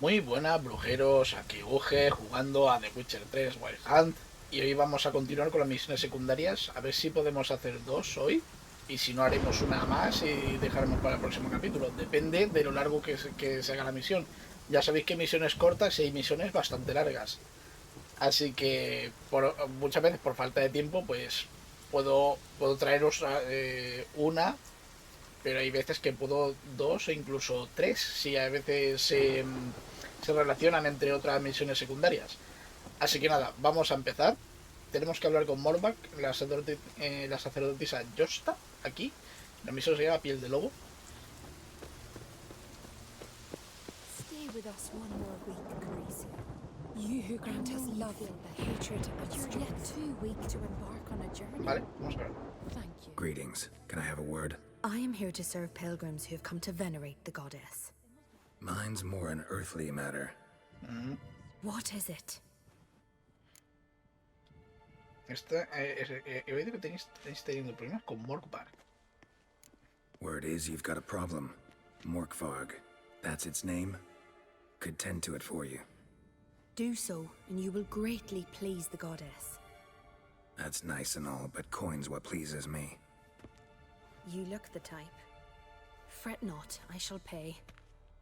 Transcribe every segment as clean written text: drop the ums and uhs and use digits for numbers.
Muy buenas, brujeros, aquí Uge, jugando a The Witcher 3 Wild Hunt. Y hoy vamos a continuar con las misiones secundarias, a ver si podemos hacer dos hoy. Y si no, haremos una más y dejaremos para el próximo capítulo. Depende de lo largo que se haga la misión. Ya sabéis que hay misiones cortas y hay misiones bastante largas. Así que muchas veces por falta de tiempo, pues puedo traeros una, pero hay veces que puedo dos o incluso tres, si a veces se relacionan entre otras misiones secundarias. Así que nada, vamos a empezar. Tenemos que hablar con Morbak, la sacerdotisa Josta, aquí. La misión se llama Piel de Lobo. Stay with us one more week, Grace. You who grant us love, hatred, but you're yet too weak to embark on a journey. Vale, vamos a ver. Thank you. Greetings. Can I have a word? I am here to serve pilgrims who have come to venerate the goddess. Mine's more an earthly matter. What is it? He oído que tenéis teniendo problemas con Morbak. Word is you've got a problem. Morkvarg. That's its name? Could tend to it for you. Do so, and you will greatly please the goddess. That's nice and all, but coin's what pleases me. You look the type. Fret not, I shall pay.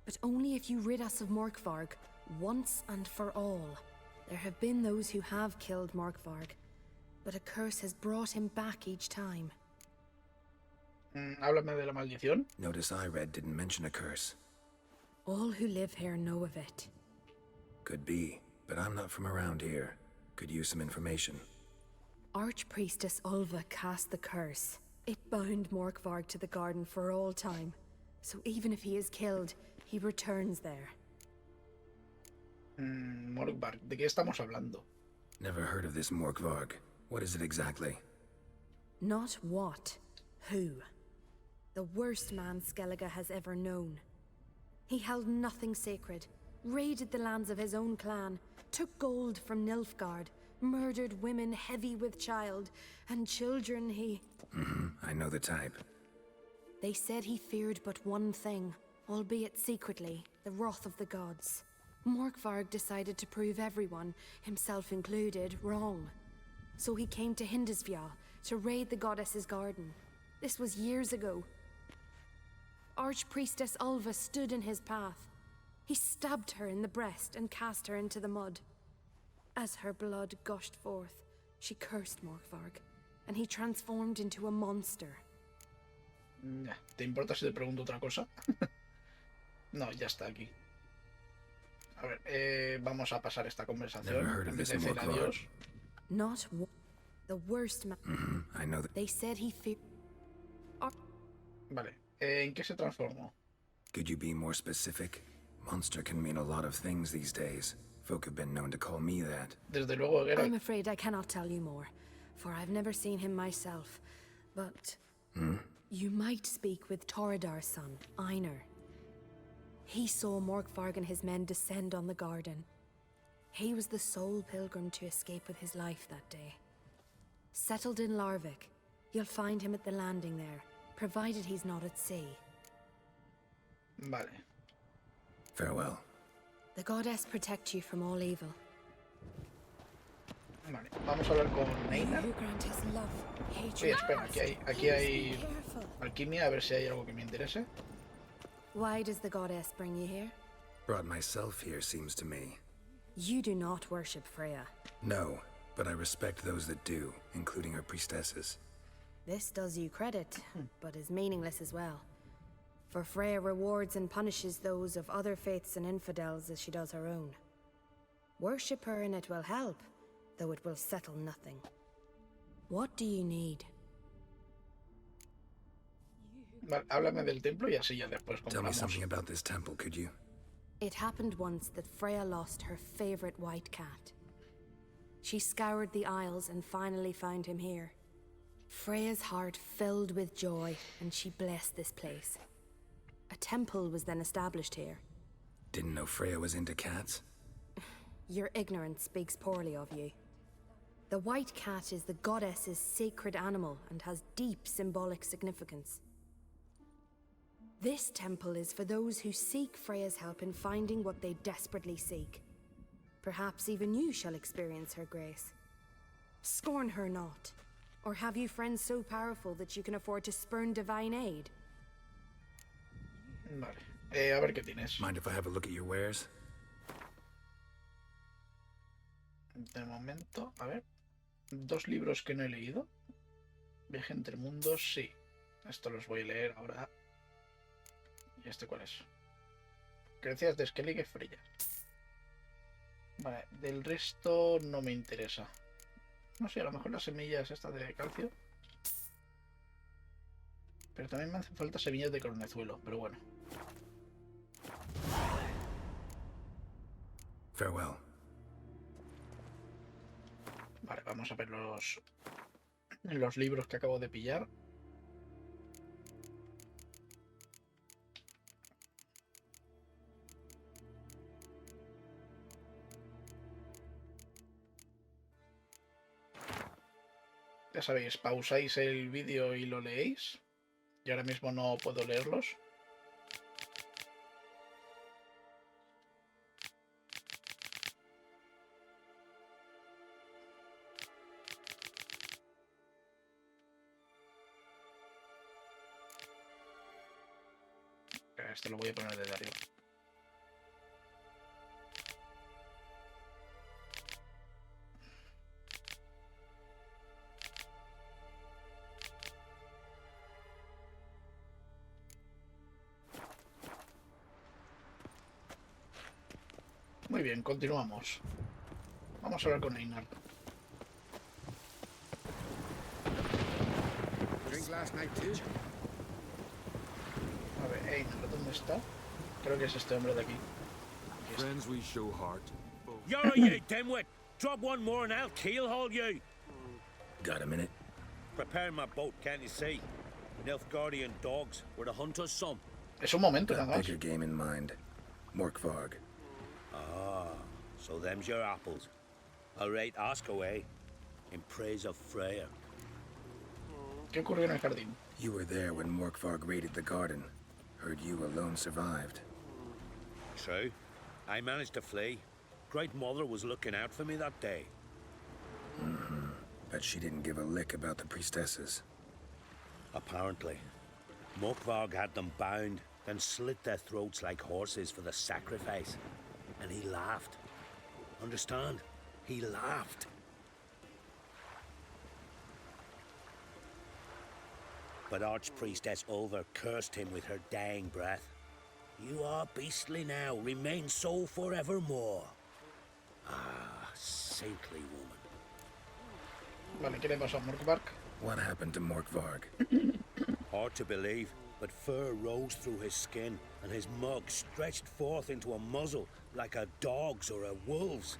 But only if you rid us of Morkvarg, once and for all. There have been those who have killed Morkvarg, but a curse has brought him back each time. Háblame de la maldición. Notice I read didn't mention a curse. All who live here know of it. Could be, but I'm not from around here. Could use some information. Archpriestess Ulva cast the curse. It bound Morkvarg to the garden for all time. So even if he is killed, he returns there. Morbak, ¿de qué estamos hablando? Never heard of this Morkvarg. What is it exactly? Not what, who. The worst man Skellige has ever known. He held nothing sacred, raided the lands of his own clan, took gold from Nilfgaard, murdered women heavy with child, and children he... I know the type. They said he feared but one thing, albeit secretly, the wrath of the gods. Morkvarg decided to prove everyone, himself included, wrong. So he came to Hindisfjall to raid the goddess's garden. This was years ago. Archpriestess Ulva stood in his path. He stabbed her in the breast and cast her into the mud. As her blood gushed forth, she cursed Morkvarg, and he transformed into a monster. ¿Te importa si te pregunto otra cosa? No, ya está aquí. A ver, vamos a pasar esta conversación. En vez de decir adiós. Not the worst man. I know that. They said he feared. Vale, ¿en qué se transformó? Could you be more specific? Monster can mean a lot of things these days. Folk have been known to call me that. Desde luego, Geralt. I'm afraid I cannot tell you more, for I've never seen him myself. But you might speak with Torredar's son, Einar. He saw Morkvarg and his men descend on the garden. He was the sole pilgrim to escape with his life that day. Settled in Larvik, you'll find him at the landing there, provided he's not at sea. Vale. Farewell. The goddess protect you from all evil. Vale, vamos a hablar con Negra. You grant us love, Oye, hatred. espera, aquí hay alquimia, a ver si hay algo que me interese. Why does the goddess bring you here? Brought myself here, seems to me. You do not worship Freya. No, but I respect those that do, including her priestesses. This does you credit, but is meaningless as well. For Freya rewards and punishes those of other faiths and infidels as she does her own. Worship her and it will help, though it will settle nothing. What do you need? Vale, háblame del templo y así ya después Tell me compramos. something about this temple, could you? It happened once that Freya lost her favorite white cat. She scoured the Isles and finally found him here. Freya's heart filled with joy, and she blessed this place. A temple was then established here. Didn't know Freya was into cats? Your ignorance speaks poorly of you. The white cat is the goddess's sacred animal and has deep symbolic significance. This temple is for those who seek Freya's help in finding what they desperately seek. Perhaps even you shall experience her grace. Scorn her not. Or have you friends so powerful that you can afford to spurn divine aid? Vale. A ver qué tienes. Mind if I have a look at your wares? De momento, a ver. 2 libros que no he leído. Viaje entre mundos, sí. Esto los voy a leer ahora. ¿Y este cuál es? Creencias de Skellig y Freya. Vale, del resto no me interesa. No sé, a lo mejor las semillas estas de calcio. Pero también me hacen falta semillas de cornezuelo, pero bueno. Farewell. Vale, vamos a ver los libros que acabo de pillar. Ya sabéis, pausáis el vídeo y lo leéis. Y ahora mismo no puedo leerlos. Esto lo voy a poner desde arriba. Muy bien, continuamos. Vamos a hablar con Einar. A ver, Einar, ¿dónde está? Creo que es este hombre de aquí. Friends we show heart. You're you, dimwit! Drop one more and I'll keelhaul you! Got a minute? Preparing my boat, can't you see? Nilfgaardian dogs were the hunters' some. Es un momento, Got nada a más. bigger game in mind. Morkvarg. Ah, so them's your apples. All right, ask away. In praise of Freya. ¿Qué ocurrió en el jardín? You were there when Morkvarg raided the garden. Heard you alone survived. True. I managed to flee. Great Mother was looking out for me that day. But she didn't give a lick about the priestesses. Apparently. Morkvarg had them bound, then slit their throats like horses for the sacrifice. And he laughed. Understand? He laughed. But Archpriestess Ulver cursed him with her dying breath. You are beastly now, remain so forevermore. Ah, saintly woman. Vale, ¿qué le pasó a Morkvarg? What happened to Morkvarg? Hard to believe, but fur rose through his skin, and his mug stretched forth into a muzzle like a dog's or a wolf's.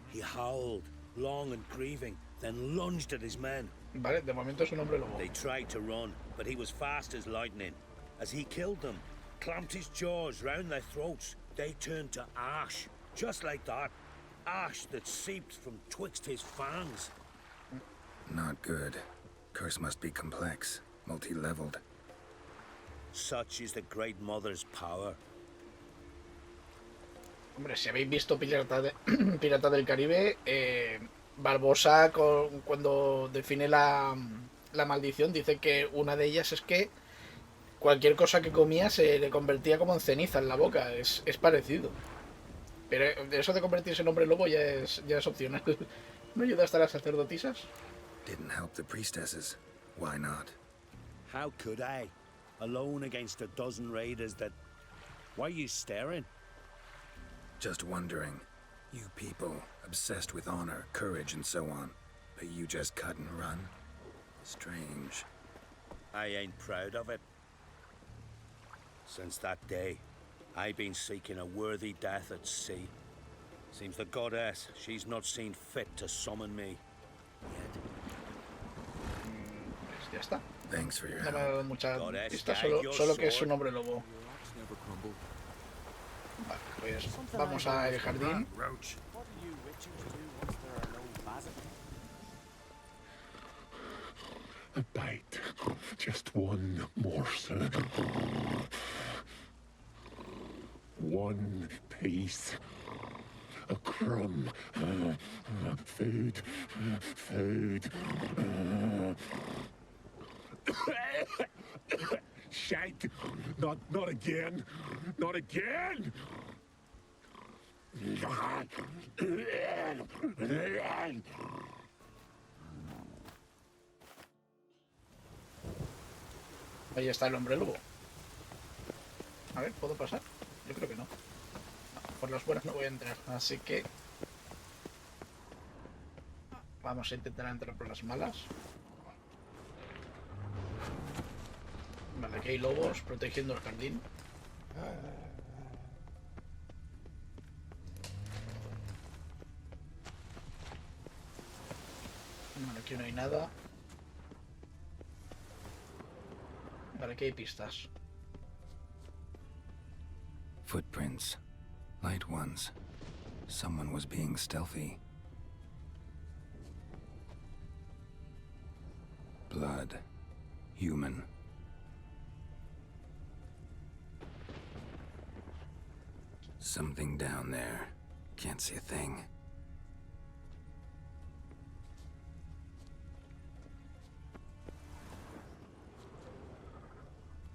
He howled, long and grieving, then lunged at his men. Vale, de momento es un hombre lobo. They tried to run, but he was fast as lightning. As he killed them, clamped his jaws round their throats, they turned to ash, just like that. Ash that seeped from twixt his fangs. Not good. Curse must be complex, multi-leveled. Such is the Great Mother's power. Hombre, si habéis visto Pirata del Caribe, Barbosa cuando define la maldición dice que una de ellas es que cualquier cosa que comía se le convertía como en ceniza en la boca. Es parecido. Pero eso de convertirse en hombre lobo ya es opcional. ¿No ayuda hasta las sacerdotisas? Didn't help the priestesses. Why not? How could I? Alone against a dozen raiders that... Why are you staring? Just wondering. You people, obsessed with honor, courage, and so on. But you just cut and run? Strange. I ain't proud of it. Since that day, I've been seeking a worthy death at sea. Seems the goddess, she's not seen fit to summon me yet. Pues ya está. Thanks for your No me ha help. dado mucha Goddess, pista, guide your solo que es sword. un hombre lobo. Rocks never crumble. Vale, pues vamos al jardín. Roach. What do you witchers do once there are no vases? A bite of just one morsel. one piece. A crumb. Food. Food. Shite. Not again. Not again. Ahí está el hombre lobo. A ver, ¿puedo pasar? Yo creo que no. Por las buenas no voy a entrar, así que vamos a intentar entrar por las malas. Vale, aquí hay lobos protegiendo el jardín. Bueno, aquí no hay nada. Vale, aquí hay pistas. Footprints. Light ones. Someone was being stealthy. Blood. Human. Something down there. Can't see a thing.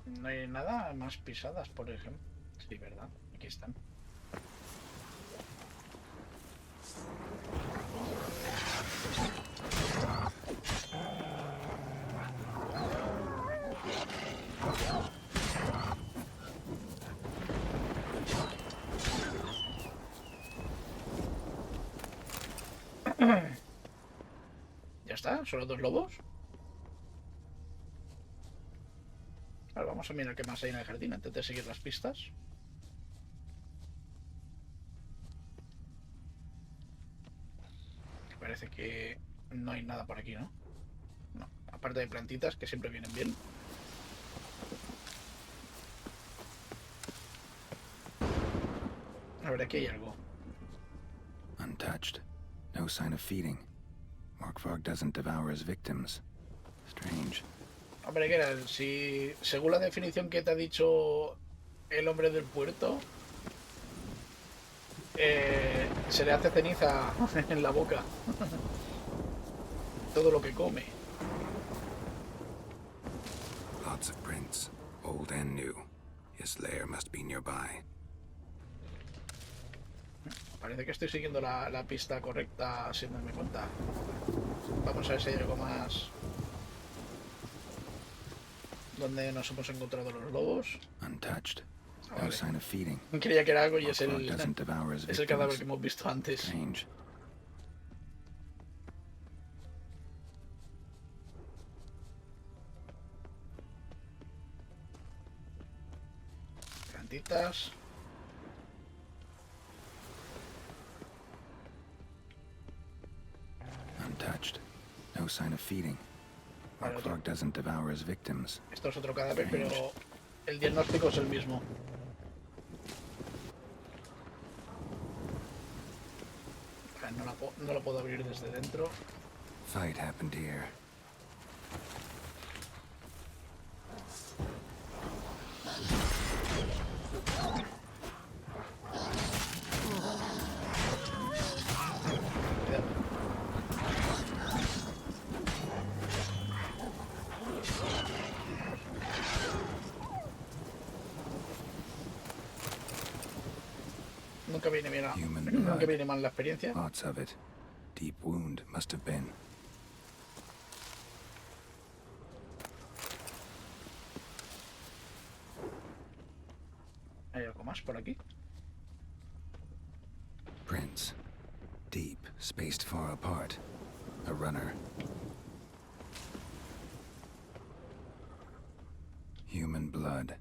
No hay nada más pisadas, por ejemplo. Sí, ¿verdad? Aquí están. ¿Ya está? ¿Solo 2 lobos? Ahora vamos a mirar qué más hay en el jardín antes de seguir las pistas. Parece que no hay nada por aquí, ¿no? No, aparte de plantitas que siempre vienen bien. A ver, aquí hay algo. Untouched. No sign of feeding. Morkvarg doesn't devour his victims. Strange. Hombre, ¿qué era? Si, según la definición que te ha dicho el hombre del puerto, se le hace ceniza en la boca todo lo que come. Lots of prints, old and new. His lair must be nearby. Parece que estoy siguiendo la pista correcta sin darme cuenta. Vamos a ver si hay algo más donde nos hemos encontrado los lobos. Untouched. Ah, No vale. sign of feeding. Creía que era algo y es Morkvarg doesn't devour his el cadáver que victims. hemos visto antes. Strange. Plantitas. Untouched. No sign of feeding. Vale, otro. Morkvarg doesn't devour his victims. Esto es otro cadáver, pero el diagnóstico es el mismo. Vale, no lo puedo abrir desde dentro. Fight happened here. Cuidado. Nunca viene mal la experiencia. Lots of it. Deep wound must have been. ¿Hay algo más por aquí? Prints. Deep, spaced far apart. A runner. Human blood.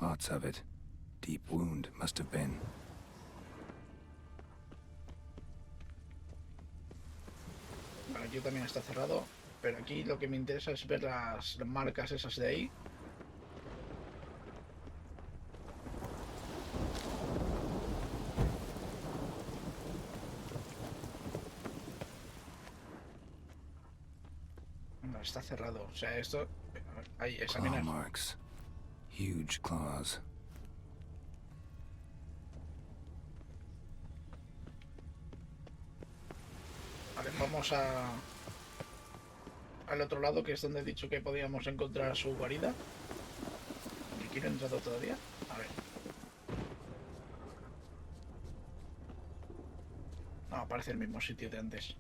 Lots of it. Deep wound must have been. Vale, aquí también está cerrado. Pero aquí lo que me interesa es ver las marcas esas de ahí. No, está cerrado. O sea, esto... Ahí, Claw examinar. marks. Huge claws. Vale, vamos al otro lado, que es donde he dicho que podíamos encontrar su guarida. Que quiero entrar todavía. A ver. No, parece el mismo sitio de antes.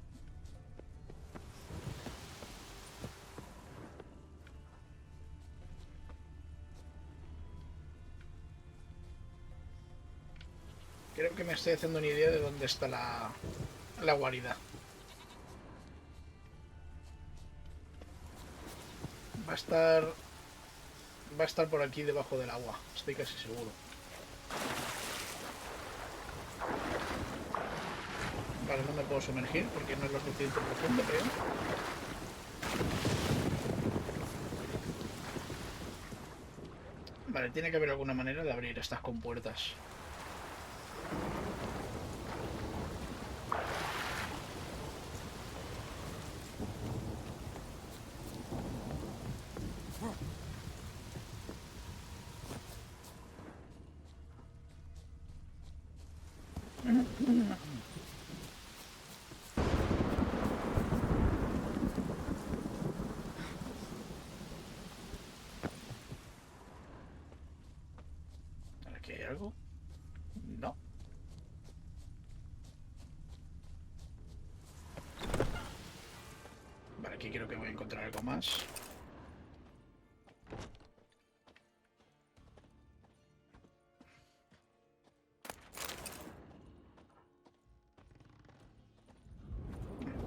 Creo que me estoy haciendo una idea de dónde está la guarida. Va a estar por aquí debajo del agua, estoy casi seguro. Vale, no me puedo sumergir porque no es lo suficiente profundo, creo. Vale, tiene que haber alguna manera de abrir estas compuertas. ¿Aquí hay algo? No. Vale, aquí creo que voy a encontrar algo más.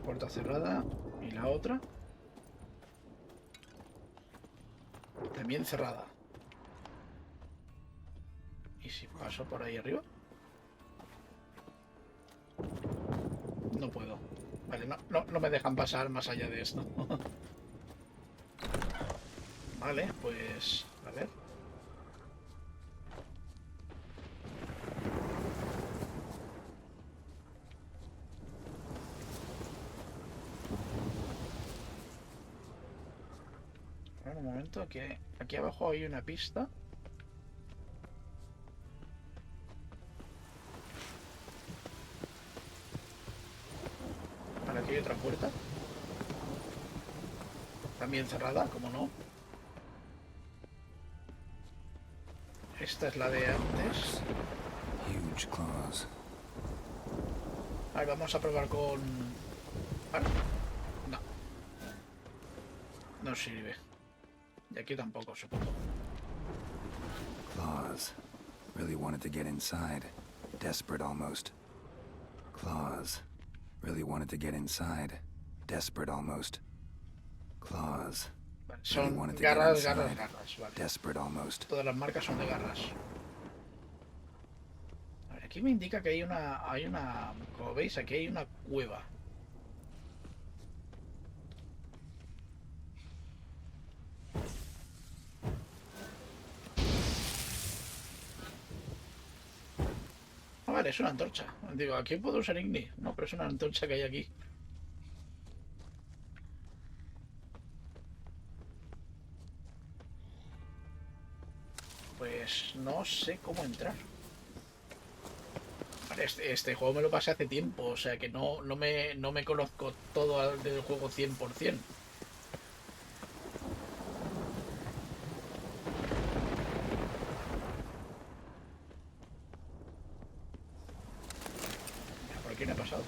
Puerta cerrada. Y la otra también cerrada. ¿Y si paso por ahí arriba? No puedo. Vale, no me dejan pasar más allá de esto. Vale, pues... a ver. A ver, un momento, que aquí abajo hay una pista. Vale, aquí hay otra puerta. También cerrada, como no. Esta es la de antes. Huge claws. Vale, vamos a probar con... ¿Vale? No. No sirve. Y aquí tampoco, supongo. Claws. Really wanted to get inside. Desperate almost. Claws. Really wanted to get inside. Desperate almost. Claws. Vale, Really son wanted to get garras, inside. garras, garras. Vale. Desperate almost. Todas las marcas son de garras. A ver, aquí me indica que hay una... Como veis, aquí hay una cueva. Ah, vale, es una antorcha. Digo, ¿aquí puedo usar Igni? No, pero es una antorcha que hay aquí. Pues no sé cómo entrar. Vale, este juego me lo pasé hace tiempo, o sea que no me conozco todo del juego 100%. Mira, por aquí no he pasado.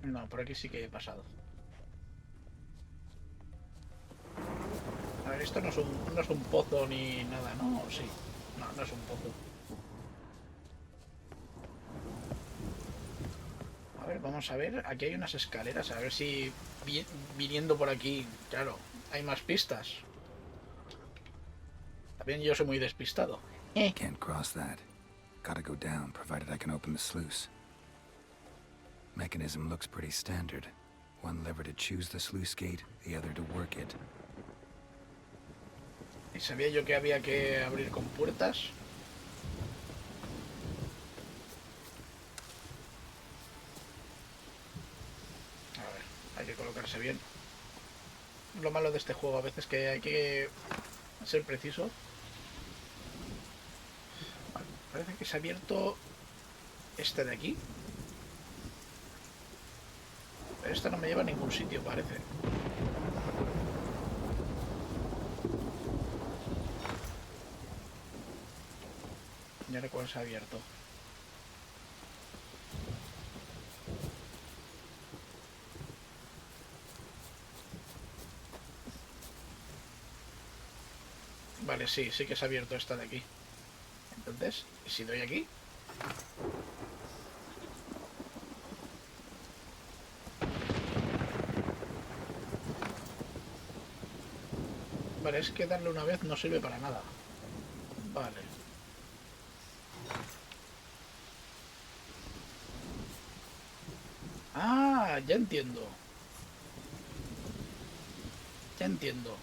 No, por aquí sí que he pasado. A ver, esto no es un pozo ni nada, ¿no? Sí. No, no es un pozo. A ver, vamos a ver. Aquí hay unas escaleras. A ver si viniendo por aquí, claro, hay más pistas. También yo soy muy despistado. Can't cross that. Gotta go down, provided I can open the sluice. Mechanism looks pretty standard. One lever to choose the sluice gate, the other to work it. Y sabía yo que había que abrir con puertas. A ver. lo malo de este juego, a veces que hay que ser preciso. Vale, parece que se ha abierto este de aquí. Pero esta no me lleva a ningún sitio, parece. Ya no sé cuál se ha abierto. Vale, sí, sí que se ha abierto esta de aquí. Entonces, si doy aquí... Vale, es que darle una vez no sirve para nada. Vale. Ah, ya entiendo. Ya entiendo.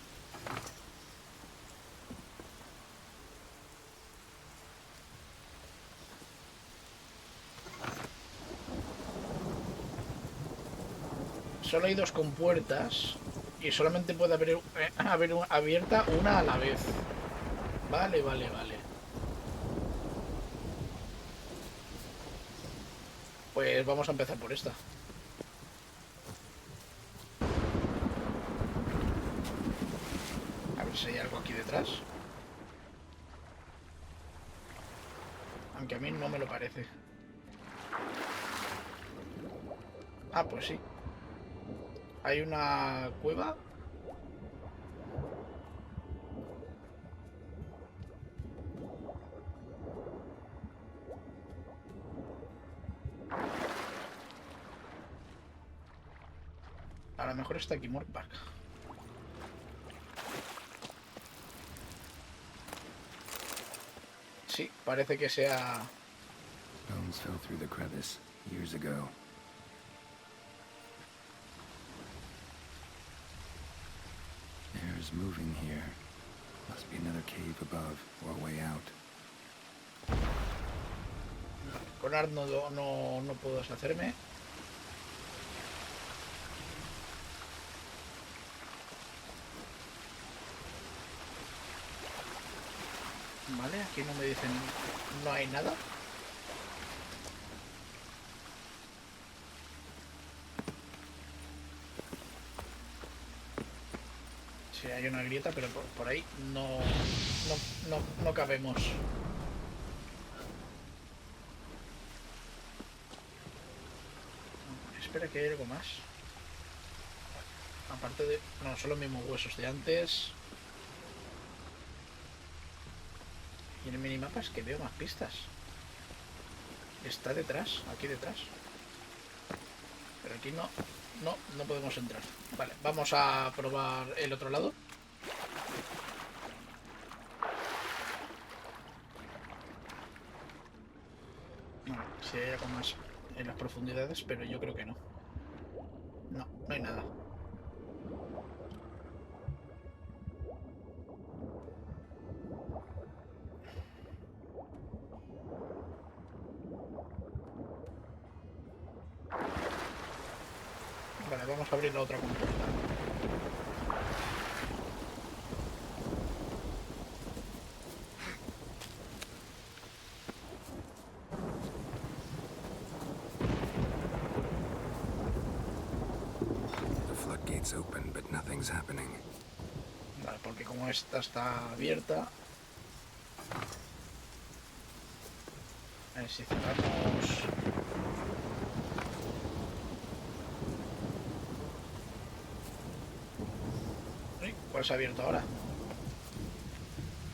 Solo hay dos compuertas y solamente puede haber abierta una a la vez. Vale, vale, vale. Pues vamos a empezar por esta. A ver si hay algo aquí detrás. Aunque a mí no me lo parece. Ah, pues sí. Hay una cueva. A lo mejor está aquí Morpark. Sí, parece que sea... Bones fell through the crevice years ago. Air's moving here. Must be another cave above or a way out. Con Art no puedo deshacerme. Vale, aquí no me dicen... No hay nada. Sí, hay una grieta, pero por ahí no cabemos. Espera, que hay algo más. Aparte de... No, son los mismos huesos de antes. Y en el minimapa es que veo más pistas. Está detrás, aquí detrás. Pero aquí no podemos entrar. Vale, vamos a probar el otro lado. Bueno, si hay algo más en las profundidades, pero yo creo que no. No hay nada. Vale, vamos a abrir la otra compuerta. The floodgates open, but nothing's happening. Vale, porque como esta está abierta... A ver si cerramos... ¿Cuál se ha abierto ahora?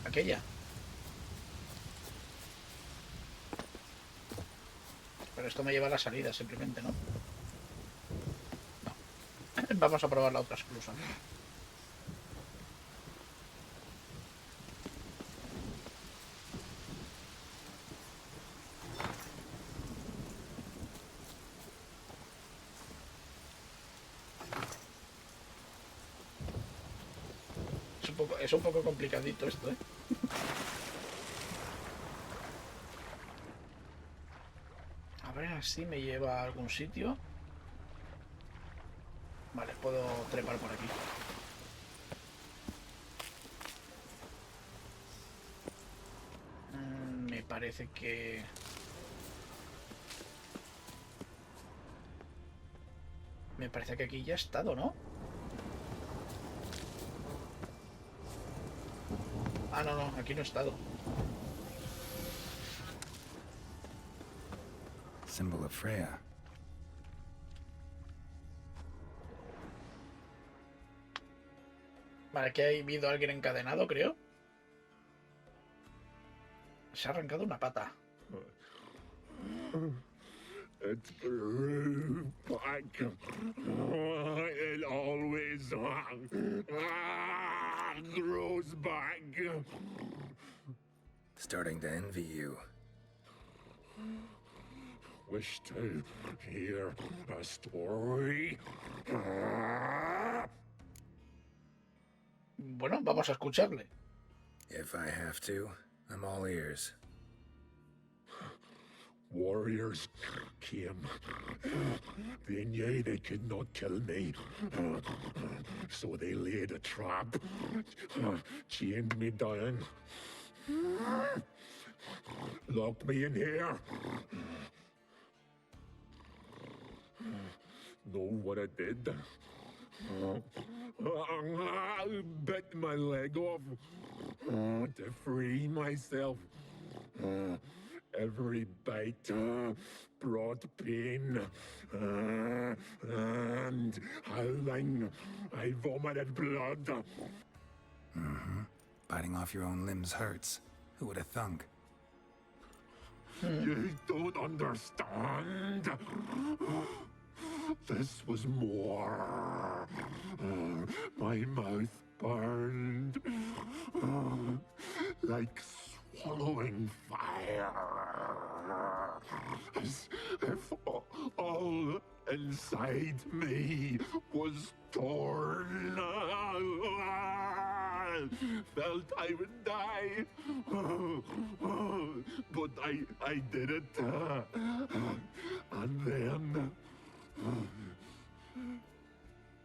Aquella. Pero esto me lleva a la salida simplemente, ¿no? No. Vamos a probar la otra exclusión. Es un poco complicadito esto, ¿eh? A ver si me lleva a algún sitio. Vale, puedo trepar por aquí. parece que... Me parece que aquí ya he estado, ¿no? Ah, no, no, aquí no he estado. Symbol of Freya. Vale, aquí ha habido alguien encadenado, creo. Se ha arrancado una pata. It grew back. It always grows back. Starting to envy you. Wish to hear a story? Bueno, vamos a escucharle. If I have to, I'm all ears. Warriors came. They knew they could not kill me. So they laid a trap. Chained me down. Locked me in here. Know what I did? I bit my leg off to free myself. Every bite brought pain, and howling, I vomited blood. Mm-hmm. Biting off your own limbs hurts. Who would have thunk? You don't understand. This was more. My mouth burned like swallowing fire, as if all inside me was torn. Felt I would die, but I did it, and then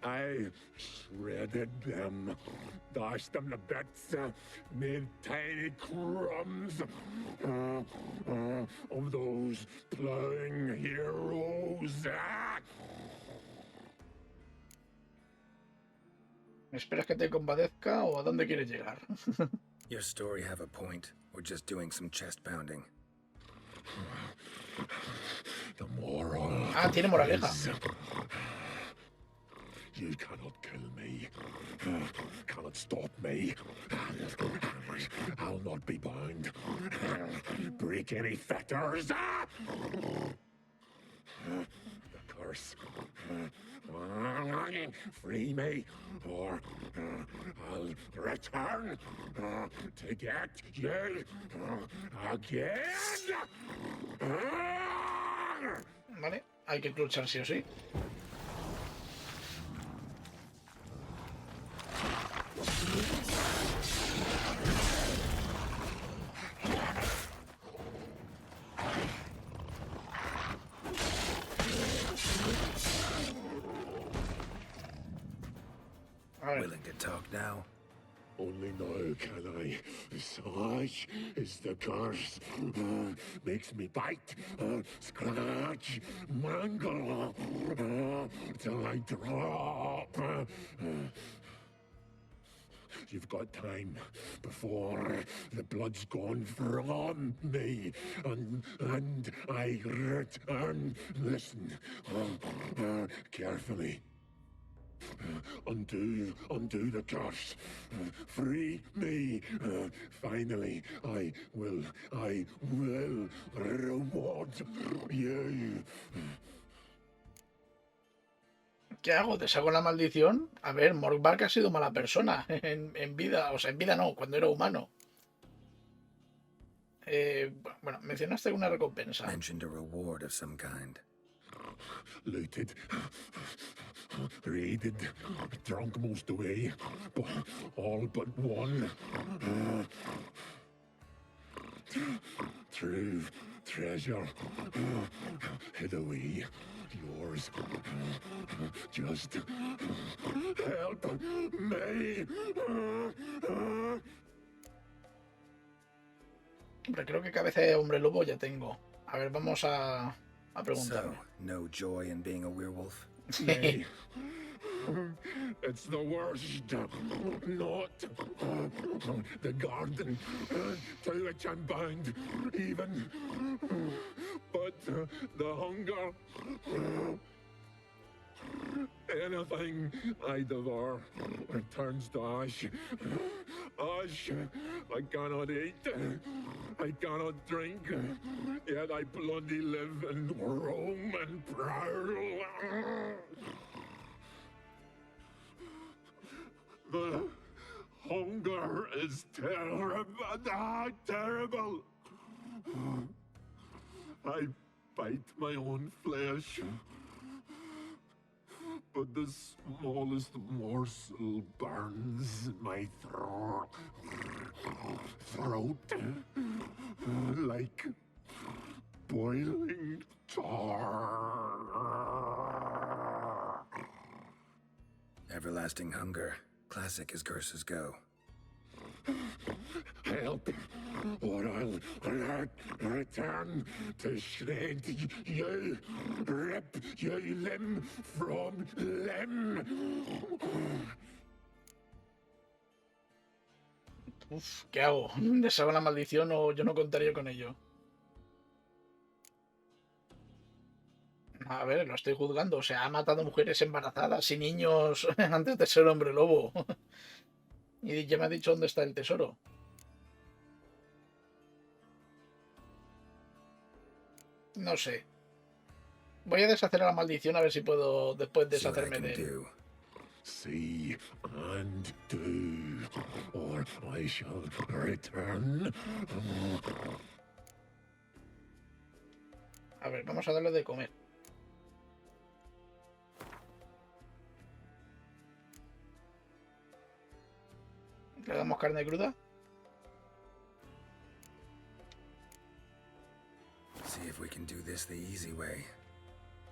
I shredded them, dashed them to bits, made tiny crumbs of those plowing heroes. ¿Esperas que te compadezca o a dónde quieres llegar? Your story have a point, or just doing some chest pounding? The moral. Ah, tiene moraleja. You cannot kill me. Cannot stop me. I'll not be bound. Break any fetters. The curse. Free me, or I'll return to get you again. Vale, hay que luchar sí o sí. Willing to talk now? Only now can I. Such is the curse. Makes me bite, scratch, mangle, till I drop. You've got time before the blood's gone from me, and I return. Listen, carefully. Undo the curse. Free me. Finally, I will reward you. ¿Qué hago? ¿Deshago la maldición? A ver, Morkvark ha sido mala persona en vida. O sea, en vida no, cuando era humano. Bueno, mencionaste una recompensa. Mentioned a reward of some kind. Looted, raided, drunk most away, but all but one. True treasure hid away. Yours. Just help me. Hombre, creo que cabeza de hombre lobo ya tengo. A ver, vamos a So, preguntarle. no joy in being a werewolf? Nay. It's the worst. Not the garden to which I'm bound, even. But the hunger. Anything I devour turns to ash. Ash I cannot eat. I cannot drink. Yet I bloody live and roam and prowl. The hunger is terrible. Terrible. I bite my own flesh. But the smallest morsel burns my throat like boiling tar. Everlasting hunger. Classic as curses go. Help, or I'll return to shred you, rip you limb from limb. Uf, ¿qué hago? ¿Deshago la maldición o yo no contaría con ello? A ver, lo estoy juzgando. O sea, ha matado mujeres embarazadas y niños antes de ser hombre lobo. Y ya me ha dicho dónde está el tesoro. No sé. Voy a deshacer a la maldición a ver si puedo después See what I deshacerme can de él. do. See and do, or I shall return. A ver, vamos a darle de comer. ¿Le damos carne cruda? See if we can do this the easy way.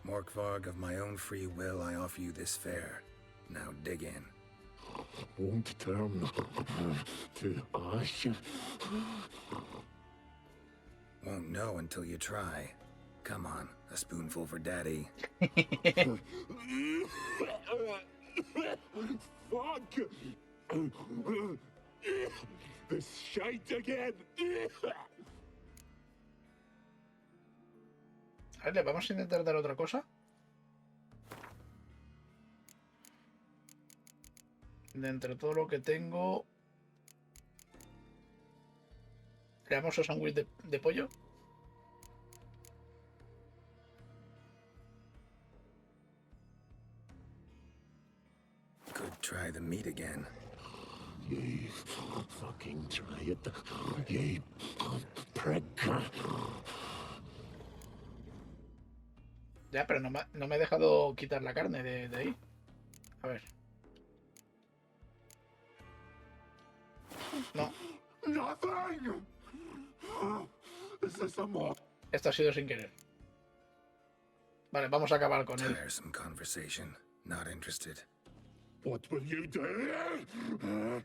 Morkvarg, of my own free will, I offer you this fare. Now dig in. Won't turn to ash. Won't know until you try. Come on, a spoonful for Daddy. Fuck! This shite again! A ver, ¿le vamos a intentar dar otra cosa? De entre todo lo que tengo... ¿Le damos un sándwich de pollo? Could try the meat again. You fucking try it. You prick. Ya, pero no me he dejado quitar la carne de ahí. A ver. No, Nothing! Is this a mock? esto ha sido sin querer. Vale, vamos a acabar con él. Tiresome conversation. Not interested. What will you do?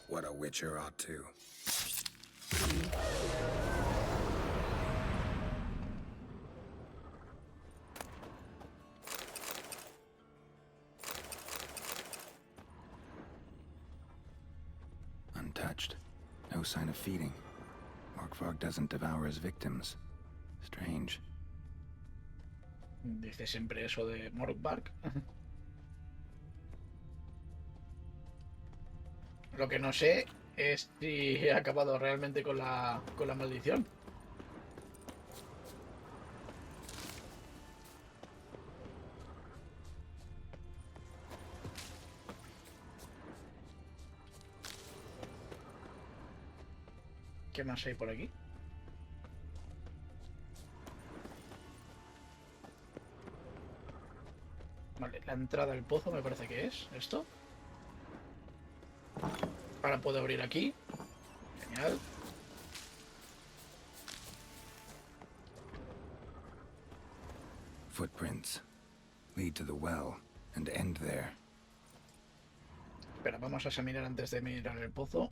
What a witcher ought to. Untouched. No sign of feeding. Morkvarg doesn't devour his victims. Strange. Dice siempre eso de Morkvarg. Lo que no sé es si he acabado realmente con la maldición. ¿Qué más hay por aquí? Vale, la entrada al pozo me parece que es esto. Ahora puedo abrir aquí. Genial. Footprints. Lead to the well and end there. Espera, vamos a examinar antes de mirar el pozo.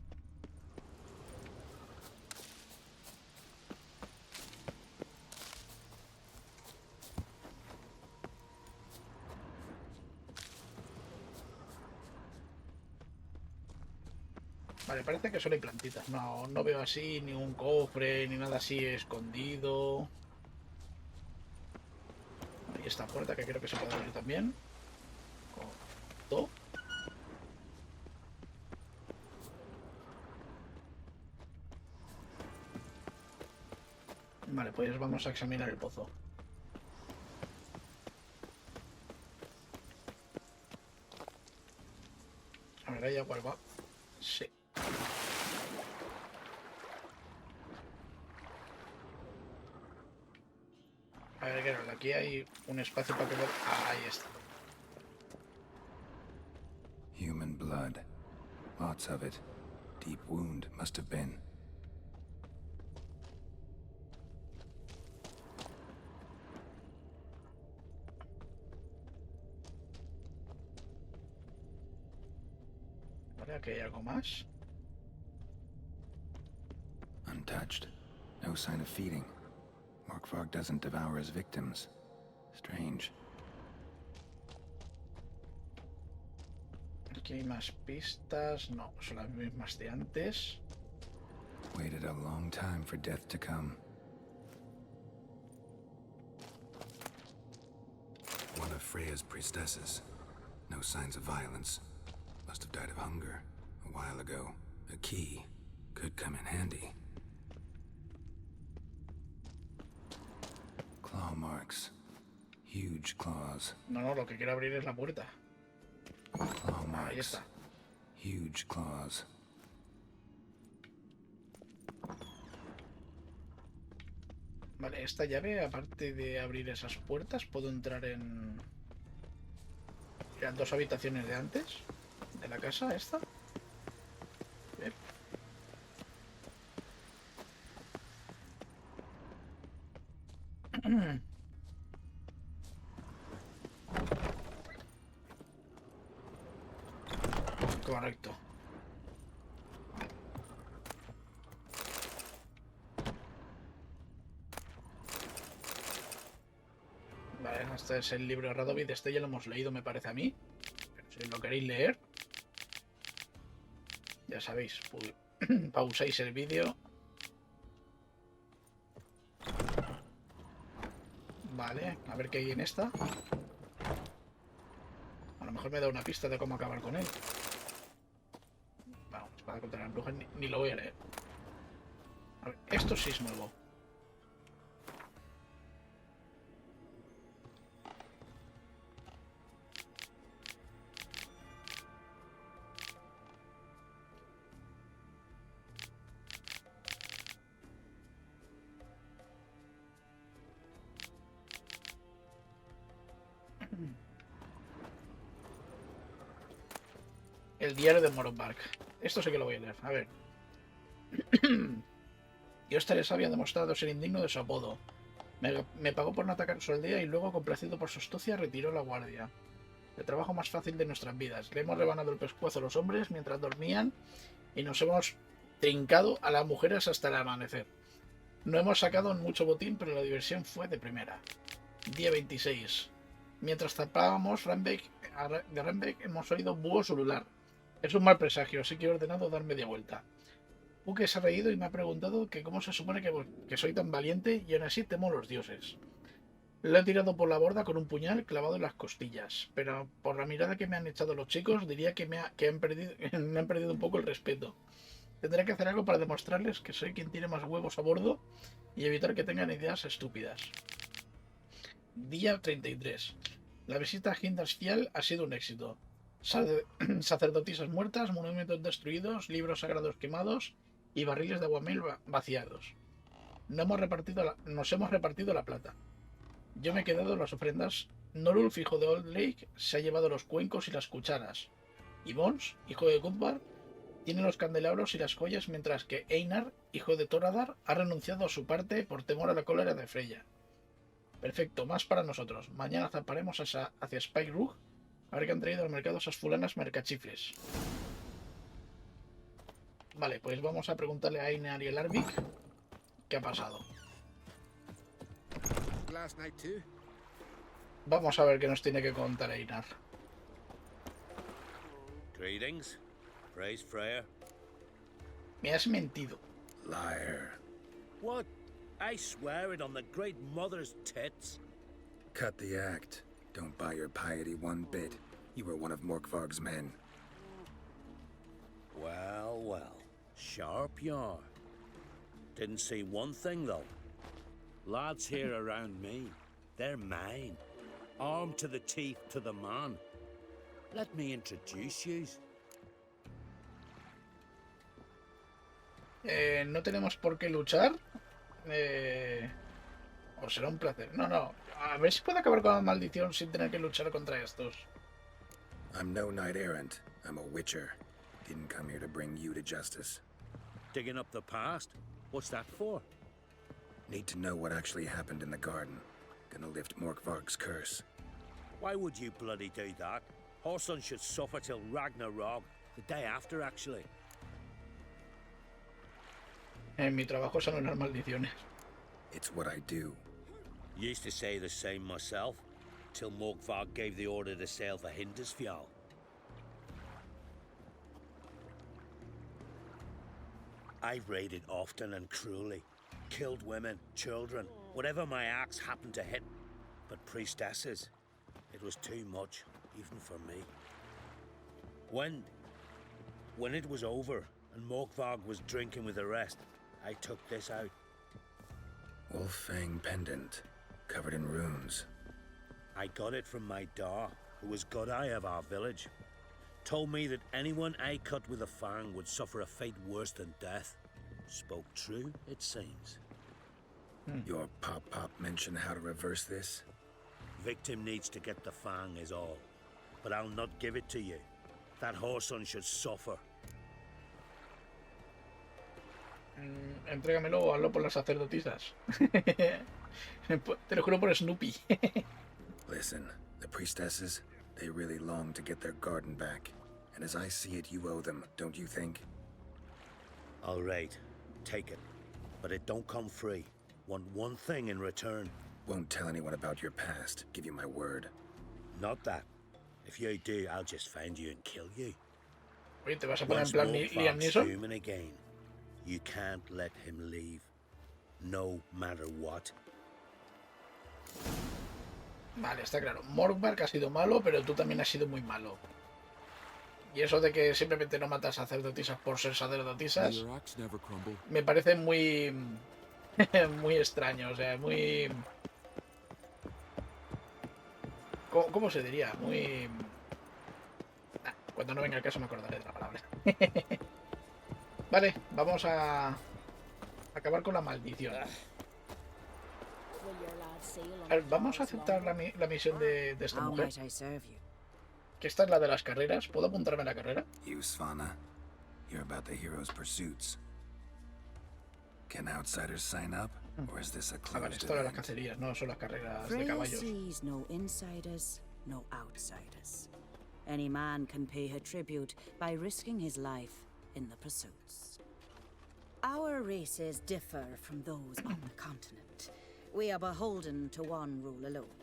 Vale, parece que solo hay plantitas. No, no veo así ni un cofre ni nada así escondido. Ahí esta puerta que creo que se puede abrir también. Correcto. Vale, pues vamos a examinar el pozo. A ver, ¿hay agua? ¿Va? Sí. A ver, claro, aquí hay un espacio para que... Ahí está. Human blood. Lots of it. Deep wound must have been. Vale, aquí hay algo más. Untouched. No sign of feeding. Morkfog doesn't devour his victims. Strange. Aquí hay más pistas. No, son las mismas de antes. Waited a long time for death to come. One of Freya's priestesses. No signs of violence. Must have died of hunger a while ago. A key could come in handy. Claw marks. Huge claws. No, no, lo que quiero abrir es la puerta. Claw Ahí marks. está. Huge claws. Vale, esta llave, aparte de abrir esas puertas, puedo entrar en... Eran dos habitaciones de antes, de la casa esta. Bien. Correcto. Vale, este es el libro de Radovid. Este ya lo hemos leído, me parece a mí. Pero si lo queréis leer, ya sabéis, pausáis el vídeo. Vale, a ver qué hay en esta. A lo mejor me da una pista de cómo acabar con él. Vamos, para contra la bruja ni lo voy a leer. A ver, esto sí es nuevo. El diario de Morbark. Esto sí que lo voy a leer. A ver. Diósteres había demostrado ser indigno de su apodo. Me pagó por no atacar su aldea y luego, complacido por su astucia, retiró la guardia. El trabajo más fácil de nuestras vidas. Le hemos rebanado el pescuezo a los hombres mientras dormían y nos hemos trincado a las mujeres hasta el amanecer. No hemos sacado mucho botín, pero la diversión fue de primera. Día 26. Mientras tapábamos de Rembeck hemos oído búho ulular. Es un mal presagio, así que he ordenado dar media vuelta. Buque se ha reído y me ha preguntado que cómo se supone que soy tan valiente y aún así temo a los dioses. Le he tirado por la borda con un puñal clavado en las costillas, pero por la mirada que me han echado los chicos diría que me han perdido un poco el respeto. Tendré que hacer algo para demostrarles que soy quien tiene más huevos a bordo y evitar que tengan ideas estúpidas. Día 33. La visita a Hindarsfjall ha sido un éxito. Sacerdotisas muertas, monumentos destruidos, libros sagrados quemados y barriles de aguamiel vaciados. Nos hemos repartido la plata. Yo me he quedado las ofrendas. Norulf, hijo de Old Lake, se ha llevado los cuencos y las cucharas. Y Bons, hijo de Gudvar, tiene los candelabros y las joyas, mientras que Einar, hijo de Toradar, ha renunciado a su parte por temor a la cólera de Freya. Perfecto, más para nosotros. Mañana zaparemos hacia Spike Rug a ver que han traído al mercado esas fulanas mercachifles. Vale, pues vamos a preguntarle a Einar y el Arvik qué ha pasado. Vamos a ver qué nos tiene que contar Einar. Greetings. Praise Freya. Me has mentido. Liar. What? I swear it on the great mother's tits. Cut the act. Don't buy your piety one bit. You were one of Morkvarg's men. Well, well. Sharp yarn. Didn't see one thing, though. Lads here around me, they're mine. Armed to the teeth to the man. Let me introduce you. No tenemos por qué luchar. O será un placer. No, no. A ver si puedo acabar con la maldición sin tener que luchar contra estos. I'm no knight errant. I'm a witcher. Didn't come here to bring you to justice. Digging up the past? What's that for? Need to know what actually happened in the garden. Gonna lift Morkvarg's curse. Why would you bloody do that? Horson should suffer till Ragnarok. The day after, actually. En mi trabajo son unas maldiciones. It's what I do. Used to say the same myself, till Morkvarg gave the order to sail for Hindisfjall. I've raided often and cruelly. Killed women, children, whatever my axe happened to hit. But priestesses, it was too much, even for me. When it was over, and Morkvarg was drinking with the rest, I took this out. Wolf-fang pendant, covered in runes. I got it from my da, who was Godai of our village. Told me that anyone I cut with a fang would suffer a fate worse than death. Spoke true, it seems. Your pop-pop mentioned how to reverse this? Victim needs to get the fang is all. But I'll not give it to you. That Horson should suffer. Entrégamelo o hazlo por las sacerdotisas. Te lo juro por Snoopy. Listen, the priestesses, they really long to get their garden back. And as I see it, you owe them, don't you think? All right, take it. But it don't come free. Want one thing in return. Won't tell anyone about your past, give you my word. Not that. If you do, I'll just find you and kill you. Oye, ¿te vas a poner en Once plan Liam Morkvarg's Neeson? human again, you can't let him leave. No matter what. Vale, está claro. Morkvarg ha sido malo, pero tú también has sido muy malo. Y eso de que simplemente no matas sacerdotisas por ser sacerdotisas Your axe never crumbled. me parece muy... muy extraño, o sea, muy... ¿Cómo se diría? Muy... cuando no venga el caso me acordaré de la palabra. Vale, vamos a acabar con la maldición. A ver, vamos a aceptar la misión de esta How mujer. might I serve you? Que esta es la de las carreras. ¿Puedo apuntarme a la carrera? You, Svanna, you're about the hero's pursuits. Can outsiders sign up, or is this a Ah, vale, closed esto de las event? cacerías, no son las carreras de Freya caballos. sees no insiders, no outsiders. Any man can pay her tribute by risking his life in the pursuits. Our races differ from those on the continent. We are beholden to one rule alone.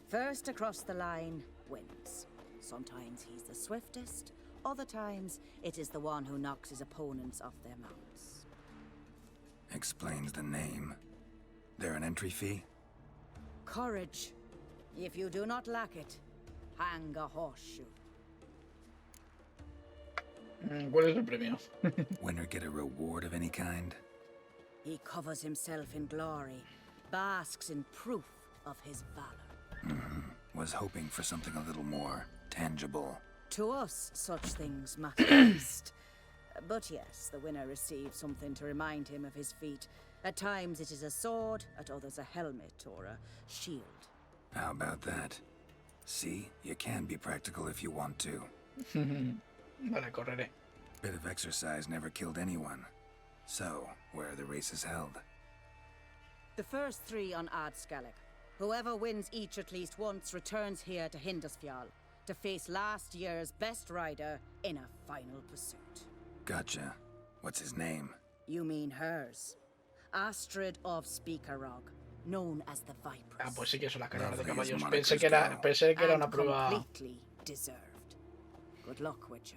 First across the line wins. Sometimes he's the swiftest, other times it is the one who knocks his opponents off their mounts. Explains the name. There an entry fee? Courage. If you do not lack it, hang a horseshoe. ¿Cuál es el premio? Winner get a reward of any kind? He covers himself in glory, basks in proof of his valor. Was hoping for something a little more tangible. To us, such things matter least. But yes, the winner receives something to remind him of his feat. At times it is a sword, at others a helmet or a shield. How about that? See, you can be practical if you want to. Vale, correré. Bit of exercise never killed anyone. So, where are the races held? The first three on Adscalec. Whoever wins each at least once returns here to Hindisfjall to face last year's best rider in a final pursuit. Gotcha. What's his name? You mean hers. Astrid of Speakerog, known as the Vipress. Ah, pues sí que son las carreras de Lovely as caballos. Monica's Pensé que era And una prueba... completely deserved. Good luck, Witcher.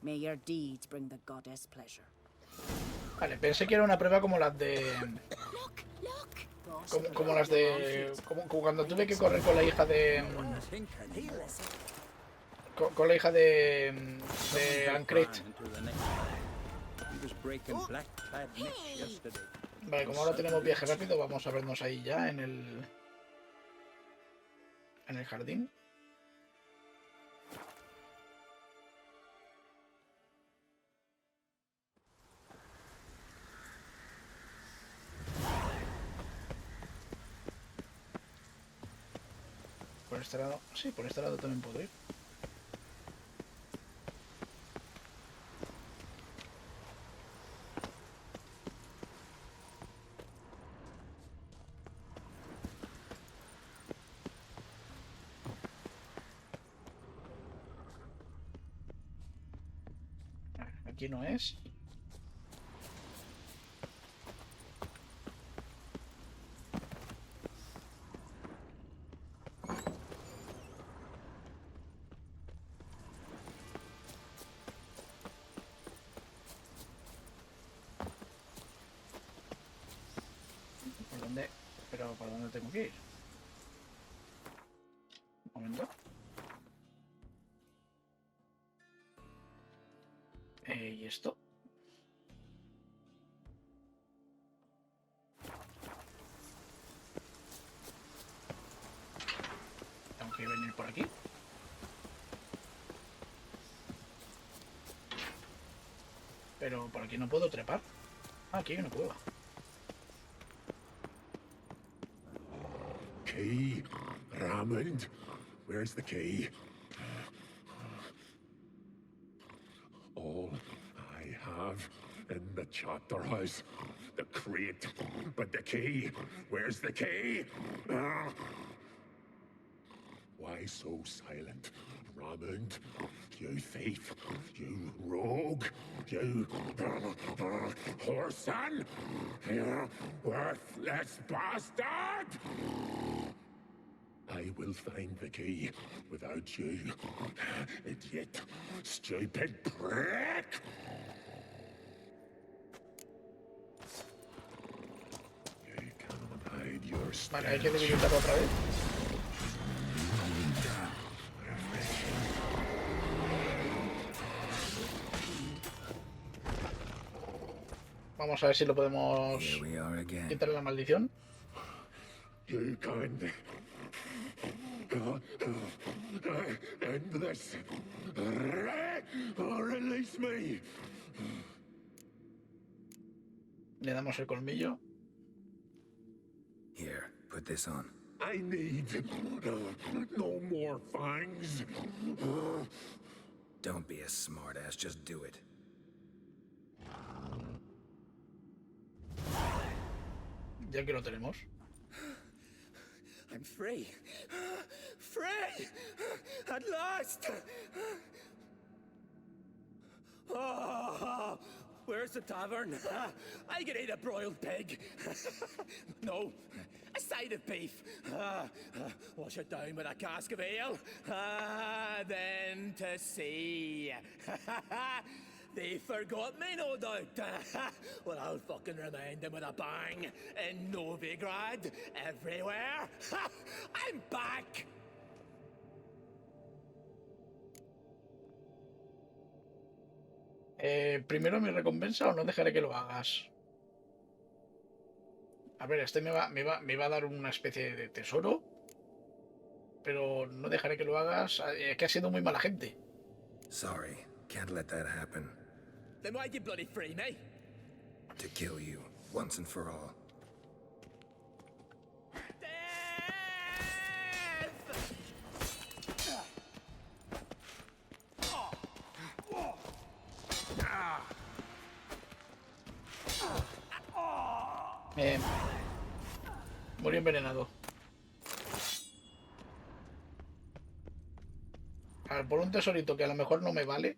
May your deeds bring the goddess pleasure. Vale, pensé que era una prueba como las de... Como las de... Como cuando tuve que correr con la hija de... Con la hija de Ancret. Vale, como ahora tenemos viaje rápido, vamos a vernos ahí ya en el... En el jardín. Por este lado... Sí, por este lado también puedo ir. Aquí no es. ¿Por dónde? Pero ¿por dónde tengo que ir? Un momento. ¿Y esto? Tengo que venir por aquí. Pero por aquí no puedo trepar. Ah, aquí hay una cueva. Key, Raymond. Where's the key? All I have in the chapter house, the crate, but the key. Where's the key? Why so silent, Raymond? You thief, you rogue, you whoreson, you worthless bastard! I will find the key without you, idiot, stupid prick! You cannot hide your Vale, hay que debilitarlo otra vez. Vamos a ver si lo podemos quitarle la maldición. You can't end this. Release me. Le damos el colmillo. Here, put this on. I need no more fangs. Don't be a smartass, just do it. Ya que lo tenemos. I'm free. Free! At last! Oh, where's the tavern? I can eat a broiled pig. No, a side of beef. Wash it down with a cask of ale. Then to sea. They forgot me, no doubt. Well, I'll fucking remind them with a bang. In Novigrad, everywhere. I'm back! Primero mi recompensa o no dejaré que lo hagas. A ver, este me va a dar una especie de tesoro. Pero no dejaré que lo hagas. Que ha sido muy mala gente. Sorry, can't let that happen. Then why'd you bloody free me? To kill you, once and for all. Murió envenenado. A ver, por un tesorito que a lo mejor no me vale,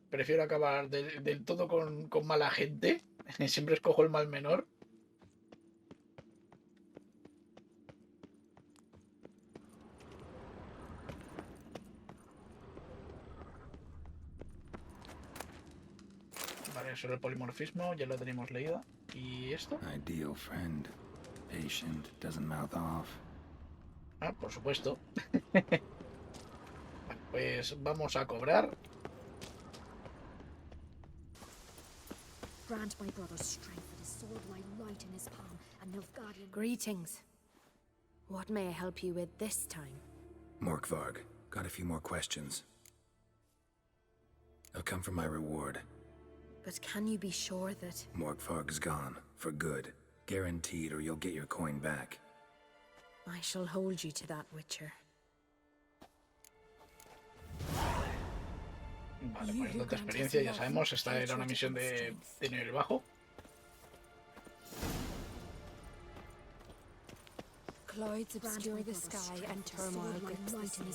prefiero acabar del todo con mala gente. Siempre escojo el mal menor. Vale, Vale, sobre el polimorfismo ya lo tenemos leído. ¿Y esto? Ideal friend. Patient, doesn't mouth off. Ah, por supuesto. Vale, pues vamos a cobrar. Grant my brother's strength that his sword lie right in his palm, and Nilfgaardian... Greetings. What may I help you with this time? Morkvarg, got a few more questions. I'll come for my reward. But can you be sure that... Morkvarg's gone, for good. Guaranteed, or you'll get your coin back. I shall hold you to that, Witcher. Vale, pues tanta experiencia, ya sabemos. Esta era una misión de nivel bajo. Clouds obscure the sky and turmoil grips the sea.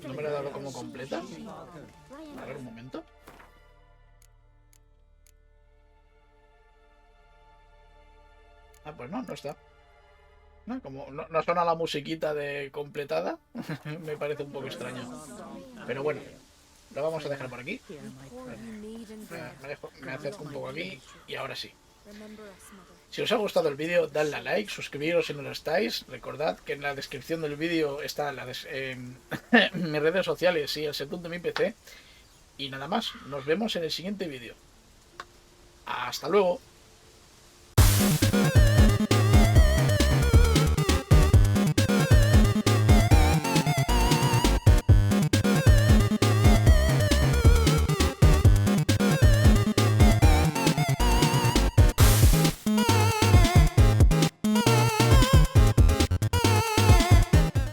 No me lo he dado como completa. A ver, un momento. Ah, pues no, no está. No, como no suena la musiquita de completada, me parece un poco extraño. Pero bueno, lo vamos a dejar por aquí. Me acerco un poco aquí y ahora sí. Si os ha gustado el vídeo, dadle a like, suscribiros si no lo estáis. Recordad que en la descripción del vídeo está mis redes sociales y el setup de mi PC. Y nada más, nos vemos en el siguiente vídeo. Hasta luego.